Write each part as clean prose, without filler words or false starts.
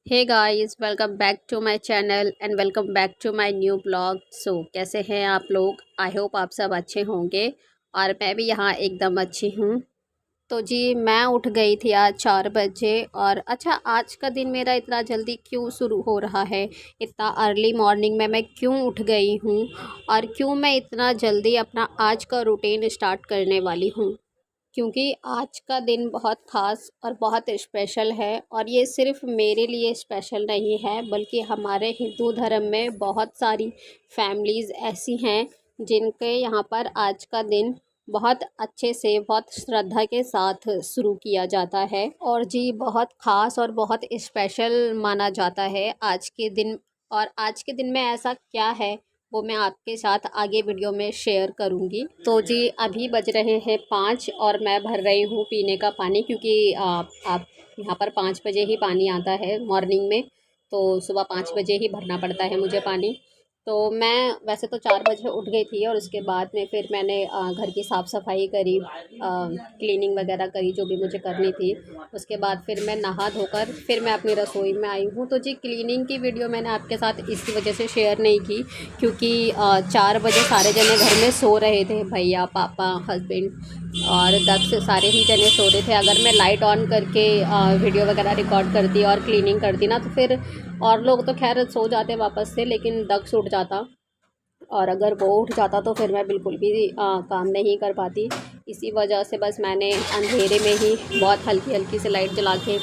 Hey guys, welcome back to my channel and welcome back to my new blog. कैसे हैं आप लोग? I hope आप सब अच्छे होंगे और मैं भी यहाँ एकदम अच्छी हूँ। तो जी मैं उठ गई थी आज 4 बजे। और अच्छा, आज का दिन मेरा इतना जल्दी क्यों शुरू हो रहा है? इतना अर्ली मॉर्निंग में मैं क्यों उठ गई हूँ और क्यों मैं इतना जल्दी अपना आज का रूटीन स्टार्ट करने वाली हूँ? क्योंकि आज का दिन बहुत ख़ास और बहुत स्पेशल है। और ये सिर्फ़ मेरे लिए स्पेशल नहीं है, बल्कि हमारे हिंदू धर्म में बहुत सारी फैमिलीज़ ऐसी हैं जिनके यहाँ पर आज का दिन बहुत अच्छे से, बहुत श्रद्धा के साथ शुरू किया जाता है और जी बहुत ख़ास और बहुत स्पेशल माना जाता है आज के दिन। और आज के दिन में ऐसा क्या है, वो मैं आपके साथ आगे वीडियो में शेयर करूंगी। तो जी अभी बज रहे हैं 5 और मैं भर रही हूँ पीने का पानी, क्योंकि आप यहाँ पर 5 बजे ही पानी आता है मॉर्निंग में। तो सुबह 5 बजे ही भरना पड़ता है मुझे पानी। तो मैं वैसे तो 4 बजे उठ गई थी और उसके बाद में फिर मैंने घर की साफ़ सफाई करी, क्लीनिंग वगैरह करी जो भी मुझे करनी थी। उसके बाद फिर मैं नहा धोकर फिर मैं अपनी रसोई में आई हूँ। तो जी क्लीनिंग की वीडियो मैंने आपके साथ इसी वजह से शेयर नहीं की, क्योंकि 4 बजे सारे जने घर में सो रहे थे, भैया पापा हस्बैंड और दक्ष सारे ही जने सो रहे थे। अगर मैं लाइट ऑन करके वीडियो वगैरह रिकॉर्ड करती और क्लीनिंग करती ना, तो फिर और लोग तो खैर सो जाते वापस से, लेकिन दक्ष उठ जाता। और अगर वो उठ जाता तो फिर मैं बिल्कुल भी काम नहीं कर पाती। इसी वजह से बस मैंने अंधेरे में ही बहुत हल्की हल्की से लाइट जला के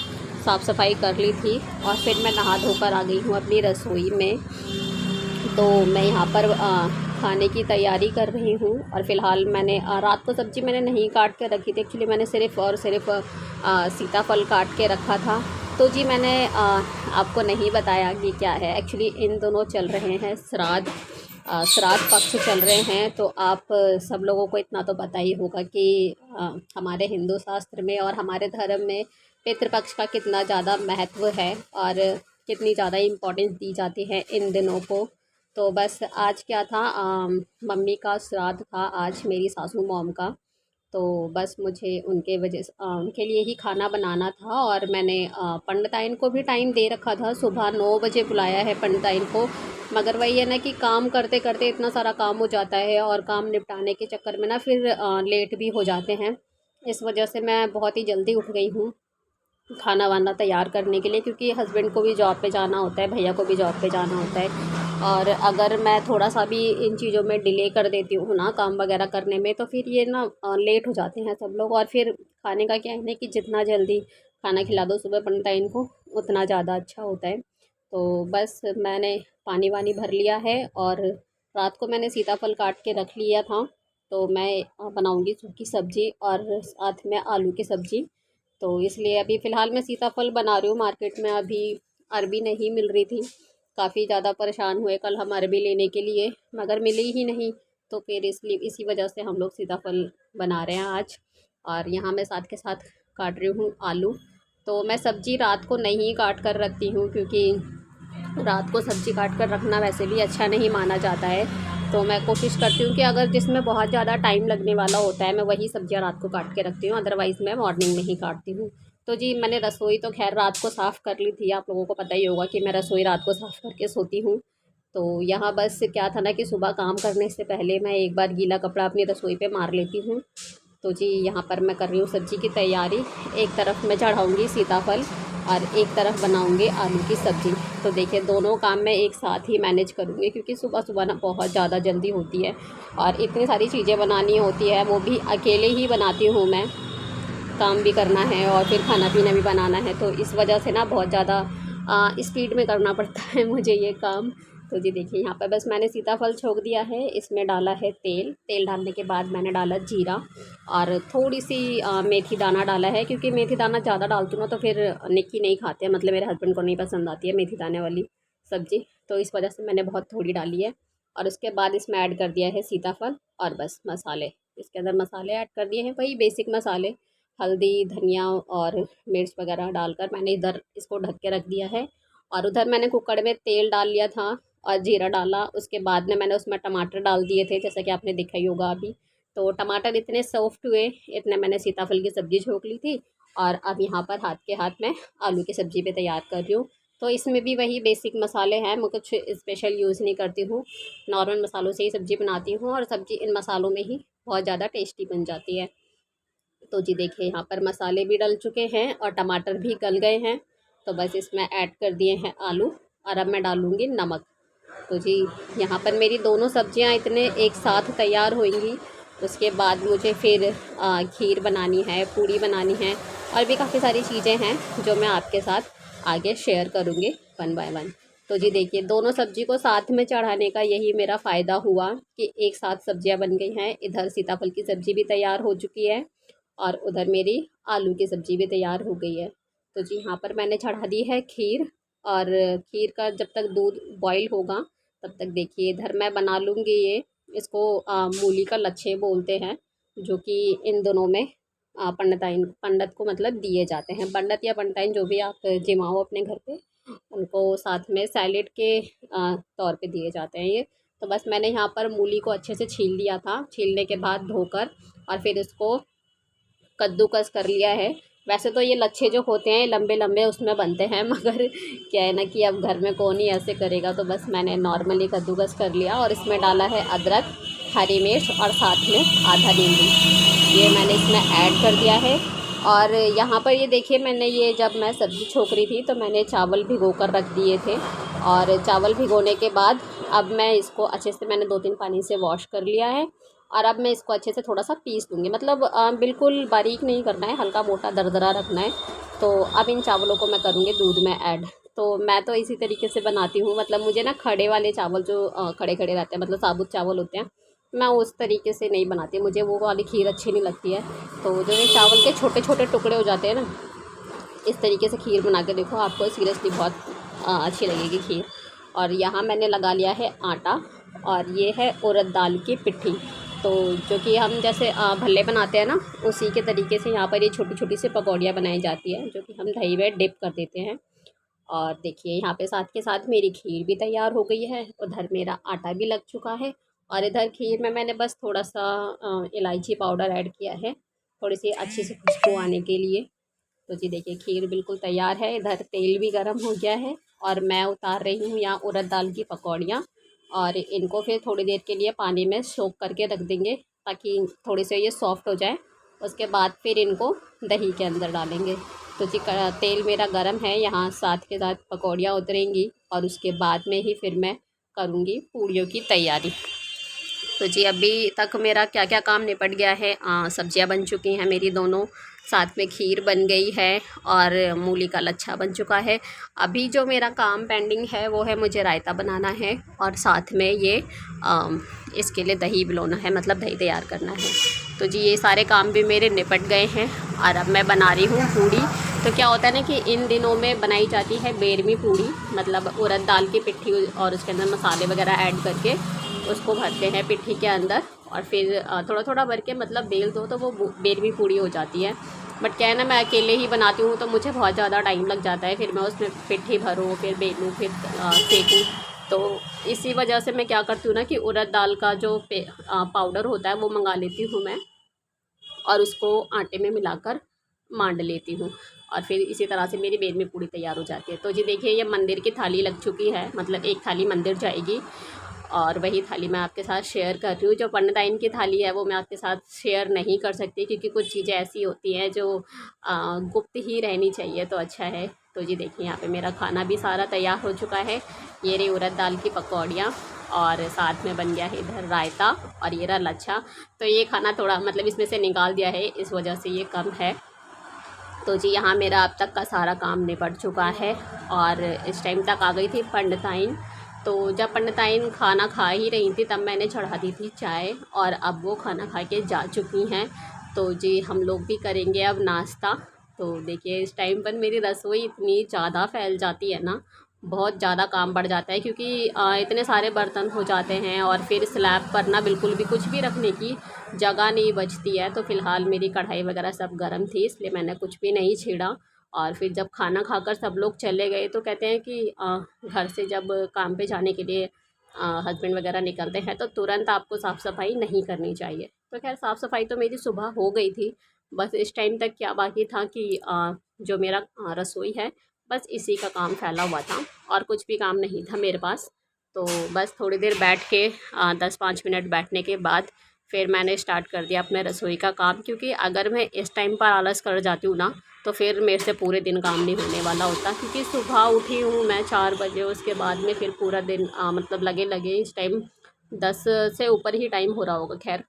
साफ़ सफाई कर ली थी और फिर मैं नहा धोकर आ गई हूँ अपनी रसोई में। तो मैं यहाँ पर खाने की तैयारी कर रही हूँ। और फ़िलहाल मैंने रात को सब्ज़ी मैंने नहीं काट के रखी थी, एक्चुअली मैंने सिर्फ़ और सिर्फ सीताफल काट के रखा था। तो जी मैंने आपको नहीं बताया कि क्या है, एक्चुअली इन दोनों चल रहे हैं श्राद्ध, श्राद्ध पक्ष चल रहे हैं। तो आप सब लोगों को इतना तो पता ही होगा कि हमारे हिंदू शास्त्र में और हमारे धर्म में पितृपक्ष का कितना ज़्यादा महत्व है और कितनी ज़्यादा इम्पोर्टेंस दी जाती है इन दिनों को। तो बस आज क्या था, मम्मी का श्राद्ध था आज, मेरी सासू मॉम का। तो बस मुझे उनके वजह से उनके लिए ही खाना बनाना था। और मैंने पंडिताइन को भी टाइम दे रखा था, सुबह 9 बजे बुलाया है पंडिताइन को। मगर वही है ना कि काम करते करते इतना सारा काम हो जाता है और काम निपटाने के चक्कर में ना फिर लेट भी हो जाते हैं। इस वजह से मैं बहुत ही जल्दी उठ गई हूँ खाना वाना तैयार करने के लिए, क्योंकि हस्बैंड को भी जॉब पे जाना होता है, भैया को भी जॉब पे जाना होता है। और अगर मैं थोड़ा सा भी इन चीज़ों में डिले कर देती हूँ ना काम वगैरह करने में, तो फिर ये ना लेट हो जाते हैं सब लोग। और फिर खाने का क्या है ना कि जितना जल्दी खाना खिला दो सुबह पंडित इनको, उतना ज़्यादा अच्छा होता है। तो बस मैंने पानी वानी भर लिया है और रात को मैंने सीताफल काट के रख लिया था। तो मैं बनाऊँगी सूखी सब्ज़ी और साथ में आलू की सब्ज़ी। तो इसलिए अभी फ़िलहाल मैं सीताफल बना रही हूँ। मार्केट में अभी अरबी नहीं मिल रही थी, काफ़ी ज़्यादा परेशान हुए कल हम अरबी लेने के लिए, मगर मिली ही नहीं। तो फिर इसलिए इसी वजह से हम लोग सीताफल बना रहे हैं आज। और यहाँ मैं साथ के साथ काट रही हूँ आलू। तो मैं सब्ज़ी रात को नहीं काट कर रखती हूँ, क्योंकि रात को सब्ज़ी काट कर रखना वैसे भी अच्छा नहीं माना जाता है। तो मैं कोशिश करती हूँ कि अगर जिसमें बहुत ज़्यादा टाइम लगने वाला होता है, मैं वही सब्ज़ियाँ रात को काट के रखती हूँ, अदरवाइज़ मैं मॉर्निंग में ही काटती हूँ। तो जी मैंने रसोई तो खैर रात को साफ़ कर ली थी, आप लोगों को पता ही होगा कि मैं रसोई रात को साफ़ करके सोती हूँ। तो यहाँ बस क्या था ना कि सुबह काम करने से पहले मैं एक बार गीला कपड़ा अपनी रसोई पे मार लेती हूँ। तो जी यहाँ पर मैं कर रही हूँ सब्ज़ी की तैयारी। एक तरफ मैं चढ़ाऊँगी सीताफल और एक तरफ बनाऊँगी आलू की सब्ज़ी। तो देखिए दोनों काम मैं एक साथ ही मैनेज करूँगी, क्योंकि सुबह सुबह ना बहुत ज़्यादा जल्दी होती है और इतनी सारी चीज़ें बनानी होती है, वो भी अकेले ही बनाती हूँ मैं। काम भी करना है और फिर खाना पीना भी बनाना है, तो इस वजह से ना बहुत ज़्यादा स्पीड में करना पड़ता है मुझे ये काम। तो जी देखिए यहाँ पर बस मैंने सीताफल छोक दिया है, इसमें डाला है तेल। तेल डालने के बाद मैंने डाला जीरा और थोड़ी सी मेथी दाना डाला है, क्योंकि मेथी दाना ज़्यादा डालती हूँ ना तो फिर निक्की नहीं खाते हैं, मतलब मेरे हस्बैंड को नहीं पसंद आती है मेथी दाने वाली सब्ज़ी। तो इस वजह से मैंने बहुत थोड़ी डाली है। और उसके बाद इसमें ऐड कर दिया है सीताफल और बस मसाले, इसके अंदर मसाले ऐड कर दिए हैं, वही बेसिक मसाले, हल्दी धनिया और मिर्च वगैरह डालकर मैंने इधर इसको ढक के रख दिया है। और उधर मैंने कुकर में तेल डाल लिया था और जीरा डाला। उसके बाद में मैंने उसमें टमाटर डाल दिए थे, जैसा कि आपने देखा ही होगा अभी। तो टमाटर इतने सॉफ्ट हुए, इतने मैंने सीताफल की सब्ज़ी झोंक ली थी। और अब यहाँ पर हाथ के हाथ मैं आलू की सब्ज़ी भी तैयार कर रही हूँ। तो इसमें भी वही बेसिक मसाले हैं, मैं कुछ स्पेशल यूज़ नहीं करती हूँ, नॉर्मल मसालों से ही सब्ज़ी बनाती हूँ और सब्ज़ी इन मसालों में ही बहुत ज़्यादा टेस्टी बन जाती है। तो जी देखिए यहाँ पर मसाले भी डल चुके हैं और टमाटर भी गल गए हैं। तो बस इसमें ऐड कर दिए हैं आलू और अब मैं डालूँगी नमक। तो जी यहाँ पर मेरी दोनों सब्जियाँ इतने एक साथ तैयार होंगी। उसके बाद मुझे फिर खीर बनानी है, पूड़ी बनानी है और भी काफ़ी सारी चीज़ें हैं जो मैं आपके साथ आगे शेयर करूँगी वन बाय वन। तो जी देखिए दोनों सब्जी को साथ में चढ़ाने का यही मेरा फ़ायदा हुआ कि एक साथ सब्जियां बन गई हैं। इधर सीताफल की सब्ज़ी भी तैयार हो चुकी है और उधर मेरी आलू की सब्ज़ी भी तैयार हो गई है। तो जी यहाँ पर मैंने चढ़ा दी है खीर और खीर का जब तक दूध बॉईल होगा तब तक देखिए इधर मैं बना लूँगी ये, इसको मूली का लच्छे बोलते हैं, जो कि इन दिनों में पंडित को मतलब दिए जाते हैं। पंडित या पंडिताइन जो भी आप जिमाओ अपने घर पे, उनको साथ में सैलेड के तौर पे दिए जाते हैं ये। तो बस मैंने यहाँ पर मूली को अच्छे से छील लिया था, छीलने के बाद धोकर और फिर इसको कद्दूकस कर लिया है। वैसे तो ये लच्छे जो होते हैं लंबे लंबे उसमें बनते हैं, मगर क्या है ना कि अब घर में कौन ही ऐसे करेगा, तो बस मैंने नॉर्मली कद्दूकस कर लिया और इसमें डाला है अदरक, हरी मिर्च और साथ में आधा नींबू, ये मैंने इसमें ऐड कर दिया है। और यहाँ पर ये देखिए मैंने ये जब मैं सब्ज़ी छोक रही थी तो मैंने चावल भिगो कर रख दिए थे और चावल भिगोने के बाद अब मैं इसको अच्छे से मैंने 2-3 पानी से वॉश कर लिया है और अब मैं इसको अच्छे से थोड़ा सा पीस लूँगी, मतलब बिल्कुल बारीक नहीं करना है, हल्का मोटा दरदरा रखना है। तो अब इन चावलों को मैं करूँगी दूध में ऐड। तो मैं तो इसी तरीके से बनाती हूँ, मतलब मुझे ना खड़े वाले चावल जो खड़े खड़े रहते हैं, मतलब साबुत चावल होते हैं, मैं उस तरीके से नहीं बनाती, मुझे वो वाली खीर अच्छी नहीं लगती है। तो जो ये चावल के छोटे छोटे टुकड़े हो जाते हैं ना, इस तरीके से खीर बना के देखो, आपको सीरियसली बहुत अच्छी लगेगी खीर। और यहाँ मैंने लगा लिया है आटा और ये है उड़द दाल की पिट्ठी। तो जो कि हम जैसे भल्ले बनाते हैं ना, उसी के तरीके से यहाँ पर ये छोटी छोटी सी पकौड़ियाँ बनाई जाती है, जो कि हम दही में डिप कर देते हैं। और देखिए यहाँ पे साथ के साथ मेरी खीर भी तैयार हो गई है, उधर मेरा आटा भी लग चुका है और इधर खीर में मैंने बस थोड़ा सा इलायची पाउडर ऐड किया है, थोड़ी सी अच्छी सी खुशबू आने के लिए। तो जी देखिए खीर बिल्कुल तैयार है, इधर तेल भी गर्म हो गया है और मैं उतार रही हूँ यहाँ उड़द दाल की पकौड़ियाँ और इनको फिर थोड़ी देर के लिए पानी में सोख करके रख देंगे ताकि थोड़ी से ये सॉफ्ट हो जाए। उसके बाद फिर इनको दही के अंदर डालेंगे। तो जी तेल मेरा गर्म है, यहाँ साथ के साथ पकौड़ियाँ उतरेंगी और उसके बाद में ही फिर मैं करूँगी पूड़ियों की तैयारी। तो जी अभी तक मेरा क्या क्या काम निपट गया है, सब्जियां बन चुकी हैं मेरी दोनों, साथ में खीर बन गई है और मूली का लच्छा बन चुका है। अभी जो मेरा काम पेंडिंग है वो है मुझे रायता बनाना है और साथ में ये इसके लिए दही बिलोना है, मतलब दही तैयार करना है। तो जी ये सारे काम भी मेरे निपट गए हैं और अब मैं बना रही हूँ पूड़ी। तो क्या होता है ना कि इन दिनों में बनाई जाती है बेरमी पूड़ी, मतलब उड़द दाल की पिट्ठी और उसके अंदर मसाले वगैरह ऐड करके उसको भरते हैं पिट्ठी के अंदर और फिर थोड़ा थोड़ा भर के मतलब बेल दो तो वो बेरमी पूड़ी हो जाती है। बट क्या है ना मैं अकेले ही बनाती हूँ तो मुझे बहुत ज़्यादा टाइम लग जाता है, फिर मैं उसमें पिट्ठी भरूँ, फिर बेलूँ, फिर सेकूँ। तो इसी वजह से मैं क्या करती हूँ ना कि उड़द दाल का जो पाउडर होता है वो मंगा लेती हूँ मैं और उसको आटे में मिलाकर मांड लेती हूँ और फिर इसी तरह से मेरी बेरमी पूड़ी तैयार हो जाती है। तो जी देखिए ये मंदिर की थाली लग चुकी है, मतलब एक थाली मंदिर जाएगी और वही थाली मैं आपके साथ शेयर कर रही हूँ। जो पंडिताइन की थाली है वो मैं आपके साथ शेयर नहीं कर सकती क्योंकि कुछ चीज़ें ऐसी होती हैं जो गुप्त ही रहनी चाहिए, तो अच्छा है। तो जी देखिए यहाँ पे मेरा खाना भी सारा तैयार हो चुका है, ये रही उड़द दाल की पकौड़ियाँ और साथ में बन गया है इधर रायता और ये रहा लच्छा। तो ये खाना थोड़ा मतलब इसमें से निकाल दिया है, इस वजह से ये कम है। तो जी यहाँ मेरा अब तक का सारा काम निपट चुका है और इस टाइम तक आ गई थी पंडिताइन। तो जब पंडिताइन खाना खा ही रही थी तब मैंने चढ़ा दी थी चाय और अब वो खाना खा के जा चुकी हैं। तो जी हम लोग भी करेंगे अब नाश्ता। तो देखिए इस टाइम पर मेरी रसोई इतनी ज़्यादा फैल जाती है ना, बहुत ज़्यादा काम बढ़ जाता है क्योंकि इतने सारे बर्तन हो जाते हैं और फिर स्लैब पर ना बिल्कुल भी कुछ भी रखने की जगह नहीं बचती है। तो फ़िलहाल मेरी कढ़ाई वगैरह सब गर्म थी इसलिए मैंने कुछ भी नहीं छेड़ा और फिर जब खाना खाकर सब लोग चले गए तो कहते हैं कि घर से जब काम पे जाने के लिए हस्बैंड वगैरह निकलते हैं तो तुरंत आपको साफ़ सफाई नहीं करनी चाहिए। तो खैर साफ़ सफाई तो मेरी सुबह हो गई थी, बस इस टाइम तक क्या बाकी था कि जो मेरा रसोई है बस इसी का काम फैला हुआ था और कुछ भी काम नहीं था मेरे पास। तो बस थोड़ी देर बैठ के 10-5 मिनट बैठने के बाद फिर मैंने स्टार्ट कर दिया अपने रसोई का काम, क्योंकि अगर मैं इस टाइम पर आलस कर जाती हूँ ना तो फिर मेरे से पूरे दिन काम नहीं होने वाला होता। क्योंकि सुबह उठी हूँ मैं 4 बजे, उसके बाद में फिर पूरा दिन मतलब लगे लगे इस टाइम 10 से ऊपर ही टाइम हो रहा होगा खैर।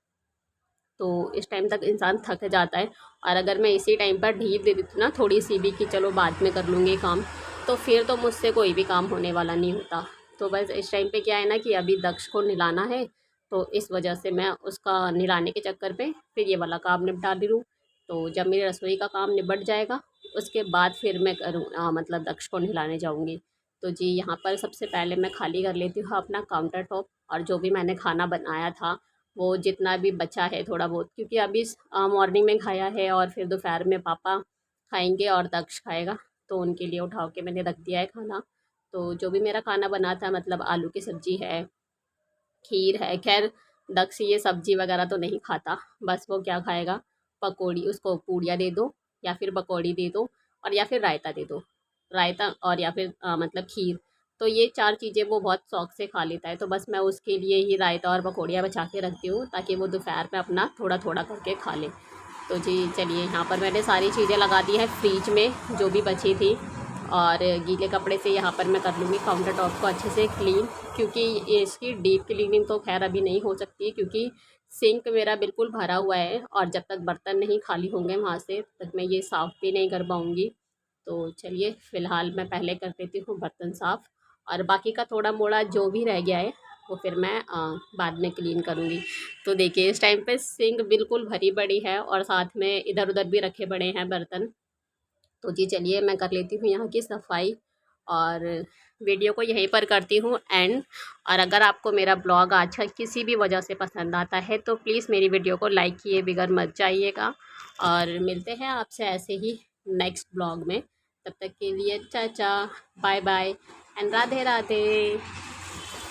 तो इस टाइम तक इंसान थक जाता है। और अगर मैं इसी टाइम पर ढील दे देती हूँ ना थोड़ी सी भी कि चलो बाद में कर लूँगी काम, तो फिर तो मुझसे कोई भी काम होने वाला नहीं होता। तो बस इस टाइम पे क्या है ना कि अभी दक्ष को नहलाना है, तो इस वजह से मैं उसका नहलाने के चक्कर पे फिर ये वाला काम निपटा दे दूँ। तो जब मेरी रसोई का काम निपट जाएगा उसके बाद फिर मैं करूँ मतलब दक्ष को नहलाने जाऊँगी। तो जी यहाँ पर सबसे पहले मैं खाली कर लेती हूँ अपना काउंटर टॉप, और जो भी मैंने खाना बनाया था वो जितना भी बचा है थोड़ा बहुत, क्योंकि अभी मॉर्निंग में खाया है और फिर दोपहर में पापा खाएंगे और दक्ष खाएगा, तो उनके लिए उठा के मैंने रख दिया है खाना। तो जो भी मेरा खाना बना था मतलब आलू की सब्ज़ी है, खीर है, खैर दक्ष ये सब्ज़ी वगैरह तो नहीं खाता। बस वो क्या खाएगा, पकौड़ी, उसको पूड़ियाँ दे दो या फिर पकौड़ी दे दो और या फिर रायता दे दो, रायता और या फिर मतलब खीर। तो ये 4 चीज़ें वो बहुत शौक से खा लेता है। तो बस मैं उसके लिए ही रायता और पकौड़ियाँ बचा के रखती हूँ ताकि वो दोपहर में अपना थोड़ा-थोड़ा करके खा ले। तो जी चलिए यहाँ पर मैंने सारी चीज़ें लगा दी हैं फ्रिज में जो भी बची थी, और गीले कपड़े से यहाँ पर मैं कर लूँगी काउंटर टॉप को अच्छे से क्लीन। क्योंकि इसकी डीप क्लीनिंग तो खैर अभी नहीं हो सकती, क्योंकि सिंक मेरा बिल्कुल भरा हुआ है और जब तक बर्तन नहीं खाली होंगे वहाँ से तब तक मैं ये साफ़ भी नहीं कर पाऊँगी। तो चलिए फ़िलहाल मैं पहले कर देती हूँ बर्तन साफ़, और बाकी का थोड़ा मोड़ा जो भी रह गया है वो फिर मैं बाद में क्लीन करूँगी। तो देखिए इस टाइम पे सिंक बिल्कुल भरी पड़ी है और साथ में इधर-उधर भी रखे पड़े हैं बर्तन। तो जी चलिए मैं कर लेती हूँ यहाँ की सफाई और वीडियो को यहीं पर करती हूँ एंड। और अगर आपको मेरा ब्लॉग अच्छा किसी भी वजह से पसंद आता है तो प्लीज़ मेरी वीडियो को लाइक किए बिगैर मत जाइएगा, और मिलते हैं आपसे ऐसे ही नेक्स्ट ब्लॉग में। तब तक के लिए चाचा, bye bye and Radhe Radhe.